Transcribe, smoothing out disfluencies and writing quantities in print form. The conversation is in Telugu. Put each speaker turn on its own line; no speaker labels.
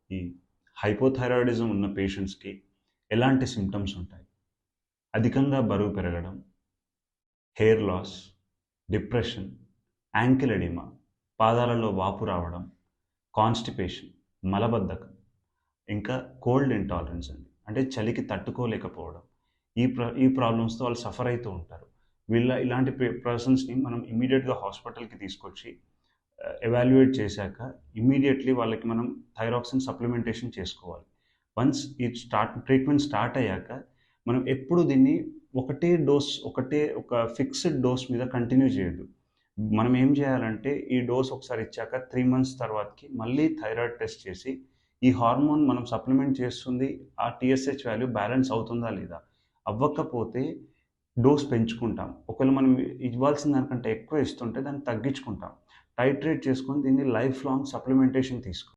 ఈ హైపోథైరాయిడిజం ఉన్న పేషెంట్స్కి ఎలాంటి సిమ్టమ్స్ ఉంటాయి? అధికంగా బరువు పెరగడం, hair loss, depression, ankle edema, పాదాలలో వాపు రావడం, కాన్స్టిపేషన్, మలబద్ధకం, ఇంకా కోల్డ్ ఇంటాలరెన్స్ అండి. అంటే చలికి తట్టుకోలేకపోవడం. ఈ ప్రాబ్లమ్స్‌తో వాళ్ళు సఫర్ అయితూ ఉంటారు. ఇలాంటి పర్సన్స్‌ని మనం ఇమ్మీడియేట్‌గా హాస్పిటల్‌కి తీసుకొచ్చి ఎవాల్యుయేట్ చేశాక ఇమ్మీడియేట్‌లీ వాళ్ళకి మనం థైరాక్సిన్ సప్లిమెంటేషన్ చేసుకోవాలి. వన్స్ ఈ ట్రీట్మెంట్ స్టార్ట్ అయ్యాక మనం ఎప్పుడు దీన్ని ఒకటే ఒక ఫిక్స్డ్ డోస్ మీద కంటిన్యూ చేయొద్దు. మనం ఏం చేయాలంటే ఈ డోస్ ఒకసారి ఇచ్చాక 3 మంత్స్ తర్వాతకి మళ్ళీ థైరాయిడ్ టెస్ట్ చేసి ఈ హార్మోన్ మనం సప్లిమెంట్ చేస్తుంది ఆ టీఎస్‌హెచ్ వాల్యూ బ్యాలెన్స్ అవుతుందా లేదా? అవ్వకపోతే డోస్ పెంచుకుంటాం. ఒకవేళ మనం ఇవ్వాల్సిన దానికంటే ఎక్కువ ఇస్తుంటే దాన్ని తగ్గించుకుంటాం. టైట్రేట్ చేసుకొని దీన్ని లైఫ్ లాంగ్ సప్లిమెంటేషన్ తీసుకోవాలి.